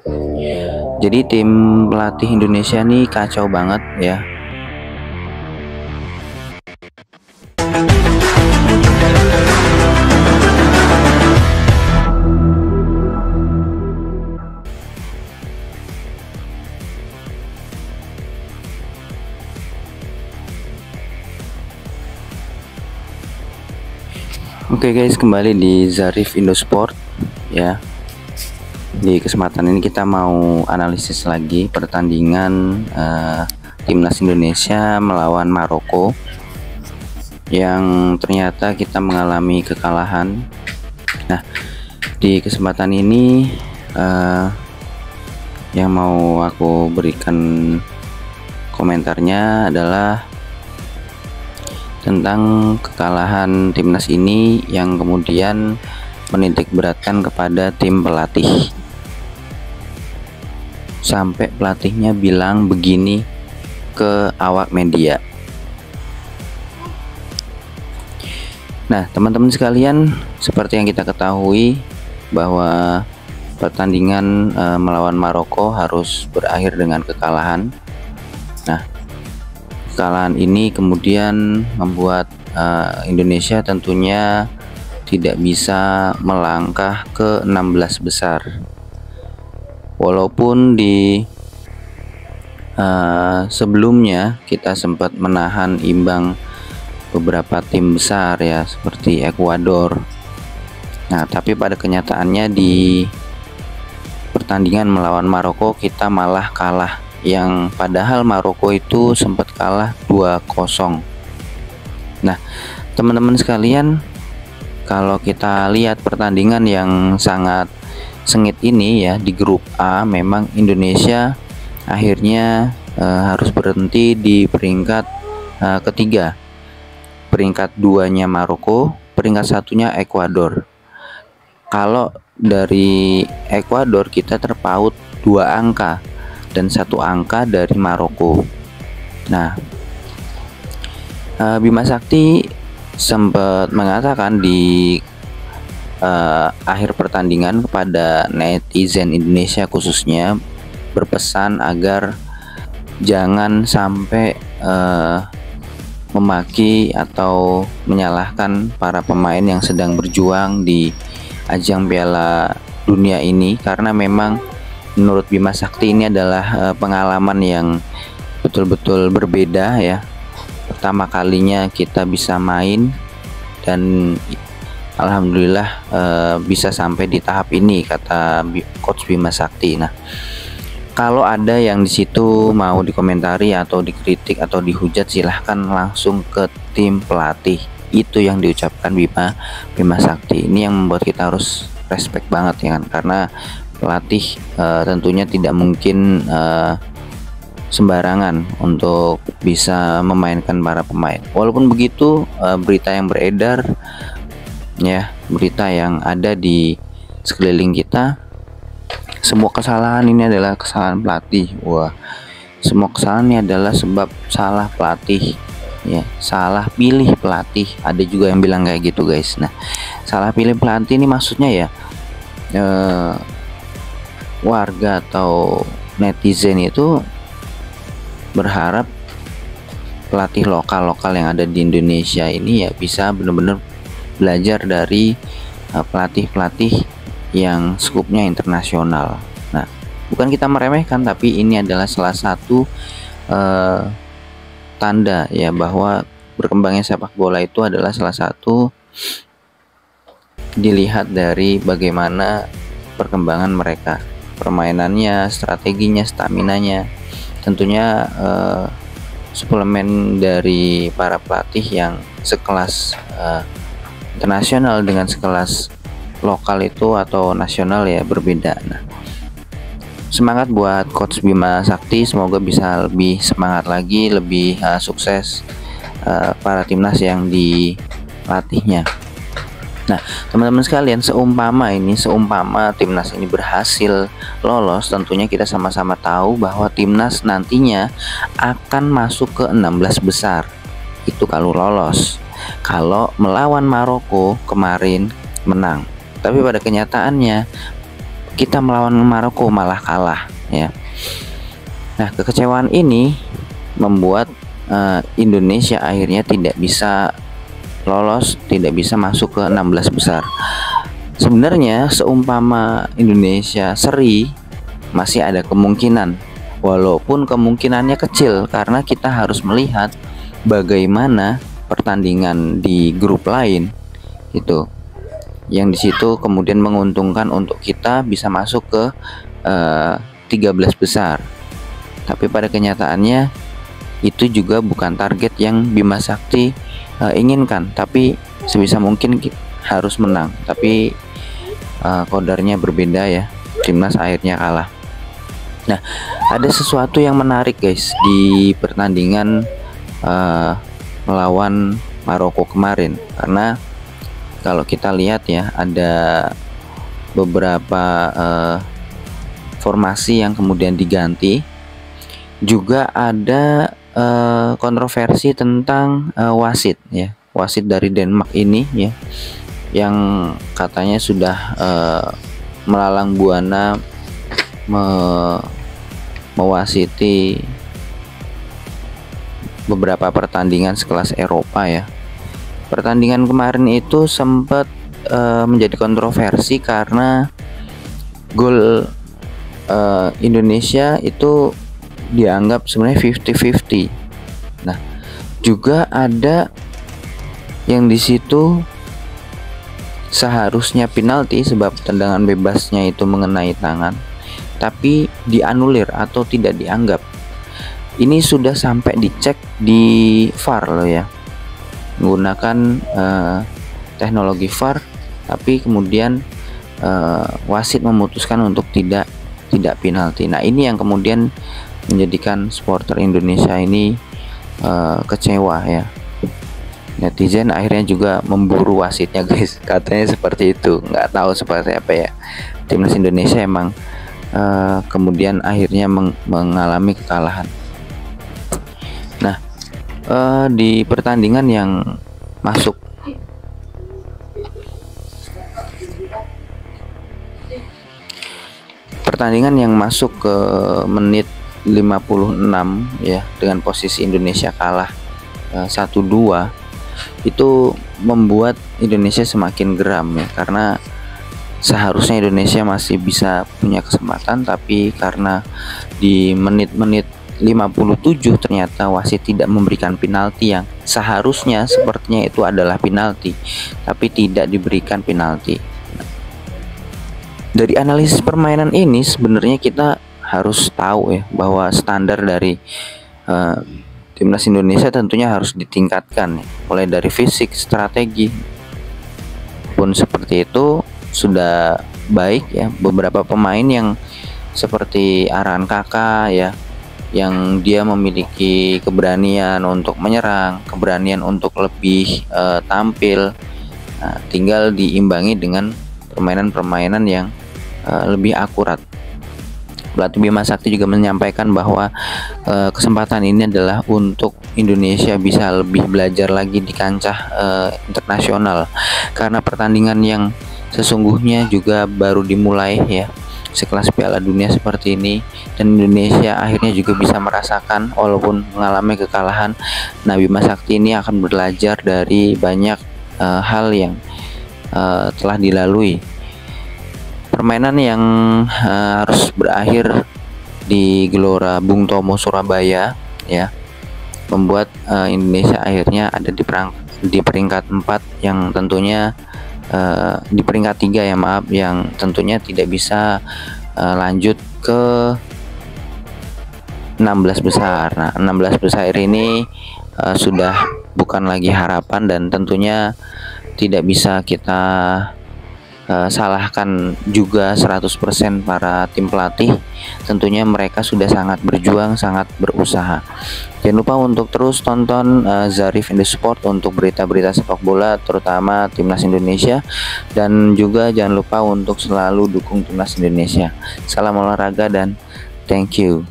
Jadi tim pelatih Indonesia nih kacau banget ya. Oke guys, kembali di Zarif Indosport ya. Di kesempatan ini kita mau analisis lagi pertandingan timnas Indonesia melawan Maroko yang ternyata kita mengalami kekalahan. Nah, di kesempatan ini yang mau aku berikan komentarnya adalah tentang kekalahan timnas ini yang kemudian menitik beratkan kepada tim pelatih, sampai pelatihnya bilang begini ke awak media. Nah, teman-teman sekalian, seperti yang kita ketahui bahwa pertandingan melawan Maroko harus berakhir dengan kekalahan. Nah, kekalahan ini kemudian membuat Indonesia tentunya tidak bisa melangkah ke 16 besar. Walaupun di sebelumnya kita sempat menahan imbang beberapa tim besar ya, seperti Ekuador. Nah, tapi pada kenyataannya di pertandingan melawan Maroko kita malah kalah, yang padahal Maroko itu sempat kalah 2-0. Nah, teman-teman sekalian, kalau kita lihat pertandingan yang sangat sengit ini ya di grup A, memang Indonesia akhirnya harus berhenti di peringkat ketiga. Peringkat 2-nya Maroko, peringkat 1-nya Ekuador. Kalau dari Ekuador kita terpaut 2 angka dan 1 angka dari Maroko. Nah, Bima Sakti sempat mengatakan di akhir pertandingan kepada netizen Indonesia khususnya, berpesan agar jangan sampai memaki atau menyalahkan para pemain yang sedang berjuang di ajang Piala Dunia ini, karena memang menurut Bima Sakti ini adalah pengalaman yang betul-betul berbeda ya. Pertama kalinya kita bisa main dan alhamdulillah bisa sampai di tahap ini, kata Coach Bima Sakti. Nah, kalau ada yang di situ mau dikomentari atau dikritik atau dihujat, silahkan langsung ke tim pelatih. Itu yang diucapkan Bima Sakti. Ini yang membuat kita harus respect banget ya kan, karena pelatih tentunya tidak mungkin sembarangan untuk bisa memainkan para pemain. Walaupun begitu, berita yang beredar ya, berita yang ada di sekeliling kita, semua kesalahan ini adalah kesalahan pelatih. Wah, semua kesalahan ini adalah sebab salah pelatih ya, salah pilih pelatih. Ada juga yang bilang kayak gitu guys. Nah, salah pilih pelatih ini maksudnya ya warga atau netizen itu berharap pelatih lokal yang ada di Indonesia ini ya bisa benar-benar belajar dari pelatih-pelatih yang skupnya internasional. Nah, bukan kita meremehkan, tapi ini adalah salah satu tanda ya bahwa berkembangnya sepak bola itu adalah salah satu dilihat dari bagaimana perkembangan mereka, permainannya, strateginya, staminanya. Tentunya suplemen dari para pelatih yang sekelas internasional dengan sekelas lokal itu atau nasional ya berbeda. Nah, semangat buat Coach Bima Sakti, semoga bisa lebih semangat lagi, lebih sukses para timnas yang dilatihnya. Nah, teman-teman sekalian, seumpama timnas ini berhasil lolos, tentunya kita sama-sama tahu bahwa timnas nantinya akan masuk ke 16 besar. Itu kalau lolos. Kalau melawan Maroko kemarin menang. Tapi pada kenyataannya kita melawan Maroko malah kalah ya. Nah, kekecewaan ini membuat Indonesia akhirnya tidak bisa lolos, tidak bisa masuk ke 16 besar. Sebenarnya seumpama Indonesia seri masih ada kemungkinan, walaupun kemungkinannya kecil karena kita harus melihat bagaimana pertandingan di grup lain itu, yang disitu kemudian menguntungkan untuk kita bisa masuk ke 13 besar. Tapi pada kenyataannya itu juga bukan target yang Bima Sakti inginkan, tapi sebisa mungkin harus menang. Tapi kodarnya berbeda ya, timnas akhirnya kalah. Nah, ada sesuatu yang menarik guys di pertandingan melawan Maroko kemarin, karena kalau kita lihat ya, ada beberapa formasi yang kemudian diganti. Juga ada kontroversi tentang wasit ya, wasit dari Denmark ini ya, yang katanya sudah melalang buana mewasiti beberapa pertandingan sekelas Eropa ya. Pertandingan kemarin itu sempat menjadi kontroversi karena gol Indonesia itu dianggap sebenarnya 50-50. Nah, juga ada yang di situ seharusnya penalti sebab tendangan bebasnya itu mengenai tangan, tapi dianulir atau tidak dianggap. Ini sudah sampai dicek di VAR loh ya, menggunakan teknologi VAR, tapi kemudian wasit memutuskan untuk tidak penalti. Nah, ini yang kemudian menjadikan supporter Indonesia ini kecewa ya. Netizen akhirnya juga memburu wasitnya guys, katanya seperti itu. Nggak tahu seperti apa ya, timnas Indonesia emang kemudian akhirnya mengalami kekalahan. Nah, di pertandingan yang masuk ke menit 56 ya, dengan posisi Indonesia kalah 1-2, itu membuat Indonesia semakin geram ya, karena seharusnya Indonesia masih bisa punya kesempatan, tapi karena di menit-menit 57 ternyata wasit tidak memberikan penalti yang seharusnya sepertinya itu adalah penalti, tapi tidak diberikan penalti. Dari analisis permainan ini sebenarnya kita harus tahu ya, bahwa standar dari timnas Indonesia tentunya harus ditingkatkan ya, mulai dari fisik, strategi pun seperti itu sudah baik ya. Beberapa pemain yang seperti Aran Kakak ya, yang dia memiliki keberanian untuk menyerang, keberanian untuk lebih tampil, tinggal diimbangi dengan permainan-permainan yang lebih akurat. Pelatih Bima Sakti juga menyampaikan bahwa kesempatan ini adalah untuk Indonesia bisa lebih belajar lagi di kancah internasional, karena pertandingan yang sesungguhnya juga baru dimulai ya, sekelas Piala Dunia seperti ini, dan Indonesia akhirnya juga bisa merasakan walaupun mengalami kekalahan. Nah, Bima Sakti ini akan belajar dari banyak hal yang telah dilalui. Permainan yang harus berakhir di Gelora Bung Tomo Surabaya ya, membuat Indonesia akhirnya ada di peringkat 4, yang tentunya di peringkat 3 ya maaf, yang tentunya tidak bisa lanjut ke 16 besar. Nah, 16 besar ini sudah bukan lagi harapan, dan tentunya tidak bisa kita salahkan juga 100% para tim pelatih. Tentunya mereka sudah sangat berjuang, sangat berusaha. Jangan lupa untuk terus tonton Zarif in the Sport untuk berita-berita sepak bola, terutama timnas Indonesia, dan juga jangan lupa untuk selalu dukung timnas Indonesia. Salam olahraga dan thank you.